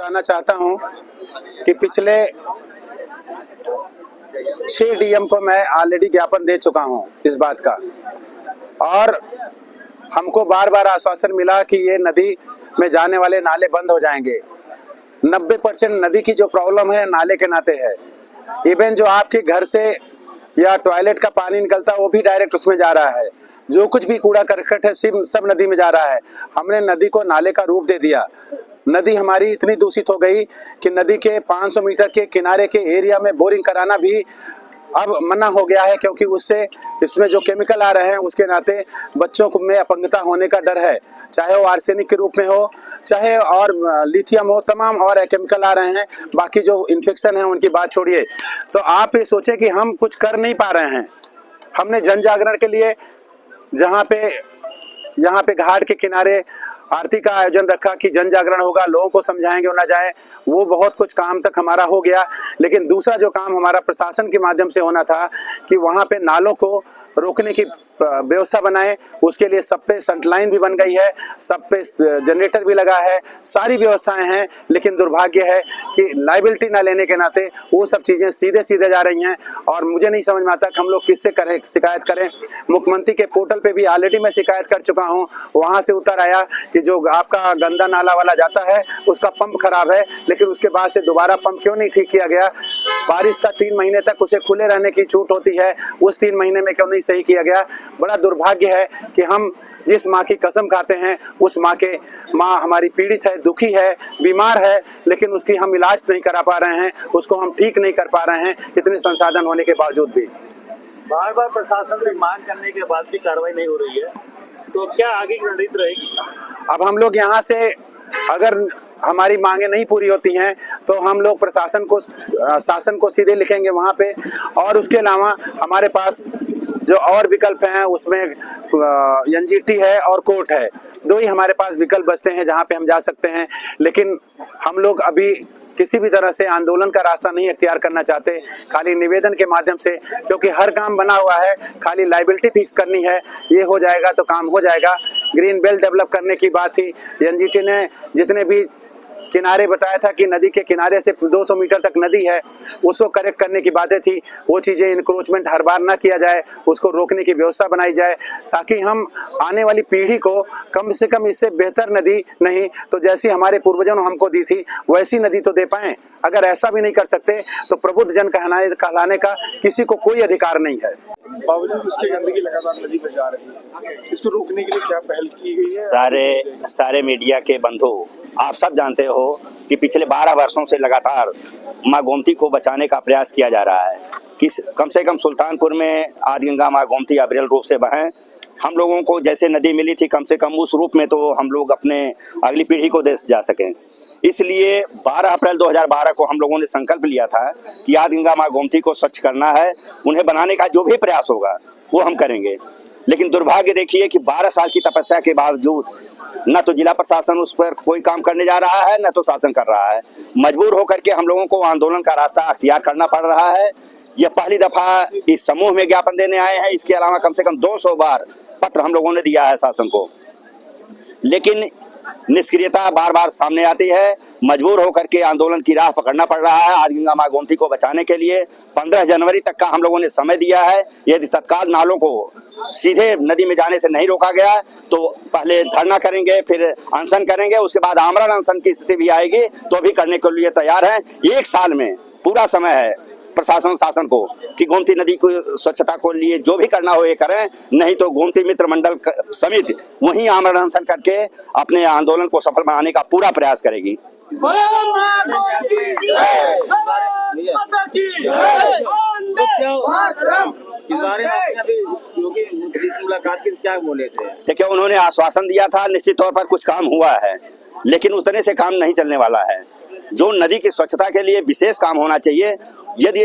बताना चाहता हूं कि पिछले 6 डीएम को मैं ऑलरेडी ज्ञापन दे चुका हूं इस बात का, और हमको बार बार आश्वासन मिला कि ये नदी में जाने वाले नाले बंद हो जाएंगे। 90% नदी की जो प्रॉब्लम है नाले के नाते है। इवन जो आपके घर से या टॉयलेट का पानी निकलता है वो भी डायरेक्ट उसमें जा रहा है। जो कुछ भी कूड़ा करकट है सब नदी में जा रहा है। हमने नदी को नाले का रूप दे दिया। नदी हमारी इतनी दूषित हो गई कि नदी के 500 मीटर के किनारे के एरिया में बोरिंग कराना भी अब मना हो गया है, क्योंकि उससे इसमें जो केमिकल आ रहे हैं उसके नाते बच्चों को में अपंगता होने का डर है। चाहे वो आर्सेनिक के रूप में हो, चाहे और लिथियम हो, तमाम और केमिकल आ रहे हैं। बाकी जो इन्फेक्शन है उनकी बात छोड़िए। तो आप ये सोचे कि हम कुछ कर नहीं पा रहे हैं। हमने जन जागरण के लिए यहाँ पे घाट के किनारे आरती का आयोजन रखा कि जन जागरण होगा, लोगों को समझाएंगे और ना जाए। वो बहुत कुछ काम तक हमारा हो गया, लेकिन दूसरा जो काम हमारा प्रशासन के माध्यम से होना था कि वहाँ पे नालों को रोकने की व्यवस्था बनाए। उसके लिए सब पे सेंट्रल लाइन भी बन गई है, सब पे जनरेटर भी लगा है, सारी व्यवस्थाएं हैं। लेकिन दुर्भाग्य है कि लायबिलिटी ना लेने के नाते वो सब चीजें सीधे सीधे जा रही हैं, और मुझे नहीं समझ में आता कि हम लोग किससे करें, शिकायत करें। मुख्यमंत्री के पोर्टल पे भी ऑलरेडी मैं शिकायत कर चुका हूं। वहां से उतर आया कि जो आपका गंदा नाला वाला जाता है उसका पंप खराब है, लेकिन उसके बाद से दोबारा पंप क्यों नहीं ठीक किया गया? बारिश का 3 महीने तक उसे खुले रहने की छूट होती है, उस 3 महीने में क्यों नहीं सही किया गया? बड़ा दुर्भाग्य है कि हम जिस माँ की कसम खाते हैं उस माँ हमारी पीड़ित है, दुखी है, बीमार है, लेकिन उसकी हम इलाज नहीं करा पा रहे हैं, उसको हम ठीक नहीं कर पा रहे हैं, इतने संसाधन होने के बावजूद भी। बार बार प्रशासन से मांग करने के बाद भी कार्रवाई नहीं हो रही है, तो क्या आगे की रणनीति रहेगी? अब हम लोग यहाँ से अगर हमारी मांगे नहीं पूरी होती हैं तो हम लोग शासन को सीधे लिखेंगे वहाँ पे, और उसके अलावा हमारे पास जो और विकल्प हैं उसमें एनजीटी है और कोर्ट है। 2 ही हमारे पास विकल्प बचते हैं जहाँ पे हम जा सकते हैं। लेकिन हम लोग अभी किसी भी तरह से आंदोलन का रास्ता नहीं अख्तियार करना चाहते, खाली निवेदन के माध्यम से, क्योंकि हर काम बना हुआ है, खाली लायबिलिटी फिक्स करनी है। ये हो जाएगा तो काम हो जाएगा। ग्रीन बेल्ट डेवलप करने की बात थी, एनजीटी ने जितने भी किनारे बताया था कि नदी के किनारे से 200 मीटर तक नदी है, उसको करेक्ट करने की बातें थी। वो चीज़ें इंक्रोचमेंट हर बार ना किया जाए, उसको रोकने की व्यवस्था बनाई जाए, ताकि हम आने वाली पीढ़ी को कम से कम इससे बेहतर नदी नहीं तो जैसी हमारे पूर्वजों ने हमको दी थी वैसी नदी तो दे पाएं। अगर ऐसा भी नहीं कर सकते तो प्रबुद्ध जन कहलाने का किसी को कोई अधिकार नहीं है। बावजूद उसकी गंदगी लगातार नदी में जा रही है, इसको रोकने के लिए क्या पहल की गई है? सारे मीडिया के बंधु, आप सब जानते हो कि पिछले 12 वर्षों से लगातार माँ गोमती को बचाने का प्रयास किया जा रहा है कि कम से कम सुल्तानपुर में आदिगंगा माँ गोमती अविरल रूप से बहें। हम लोगों को जैसे नदी मिली थी कम से कम उस रूप में तो हम लोग अपने अगली पीढ़ी को दे जा सकें। इसलिए 12 अप्रैल 2012 को हम लोगों ने संकल्प लिया था कि आदिगंगा माँ गोमती को स्वच्छ करना है, उन्हें बनाने का जो भी प्रयास होगा वो हम करेंगे। लेकिन दुर्भाग्य देखिए कि 12 साल की तपस्या के बावजूद न तो जिला प्रशासन उस पर कोई काम करने जा रहा है, न तो शासन कर रहा है। मजबूर होकर के हम लोगों को आंदोलन का रास्ता अख्तियार करना पड़ रहा है। यह पहली दफा इस समूह में ज्ञापन देने आए हैं। इसके अलावा कम से कम 200 बार पत्र हम लोगों ने दिया है शासन को, लेकिन निष्क्रियता बार बार सामने आती है। मजबूर होकर के आंदोलन की राह पकड़ना पड़ रहा है। आदिगंगा माँ गोमती को बचाने के लिए 15 जनवरी तक का हम लोगों ने समय दिया है। यदि तत्काल नालों को सीधे नदी में जाने से नहीं रोका गया तो पहले धरना करेंगे, फिर अनशन करेंगे, उसके बाद आमरण अनशन की स्थिति भी आएगी तो भी करने के लिए तैयार हैं। 1 साल में पूरा समय है प्रशासन शासन को कि गोमती नदी को स्वच्छता को लिए जो भी करना हो ये करें, नहीं तो गोमती मित्र मंडल समिति वहीं आमरण अनशन करके अपने आंदोलन को सफल बनाने का पूरा प्रयास करेगी। इस बारे में अभी योगी इस मुलाकात के क्या बोले थे? देखिए, उन्होंने आश्वासन दिया था, निश्चित तौर पर कुछ काम हुआ है, लेकिन उतने से काम नहीं चलने वाला है। जो नदी की स्वच्छता के लिए विशेष काम होना चाहिए, यदि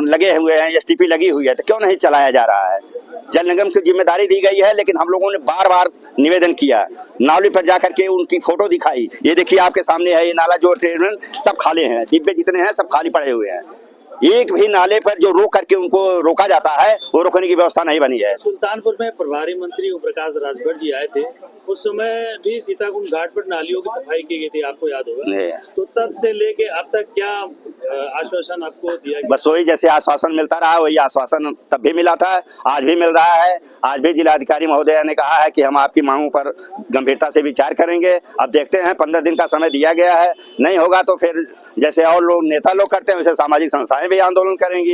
लगे हुए हैं, एसटीपी लगी हुई है, तो क्यों नहीं चलाया जा रहा है? जल निगम की जिम्मेदारी दी गई है, लेकिन हम लोगों ने बार बार निवेदन किया, नाली पर जाकर के उनकी फोटो दिखाई। ये देखिए आपके सामने है, ये नाला जो ट्रेन सब खाली हैं, डिब्बे जितने हैं सब खाली पड़े हुए हैं। एक भी नाले पर जो रोक करके उनको रोका जाता है वो रोकने की व्यवस्था नहीं बनी है। सुल्तानपुर में प्रभारी मंत्री ओम प्रकाश राजभर जी आए थे, उस समय भी सीताकुंड घाट पर नालियों की सफाई की गई थी, आपको याद होगा। तो तब से लेके अब तक क्या आश्वासन आपको दिया गया? बस वही जैसे आश्वासन मिलता रहा वही आश्वासन तब भी मिला था, आज भी मिल रहा है। आज भी जिलाधिकारी महोदय ने कहा है कि हम आपकी मांगों पर गंभीरता से विचार करेंगे। अब देखते हैं, 15 दिन का समय दिया गया है, नहीं होगा तो फिर जैसे और लोग नेता लोग करते हैं वैसे सामाजिक संस्थाएं भी आंदोलन करेंगी।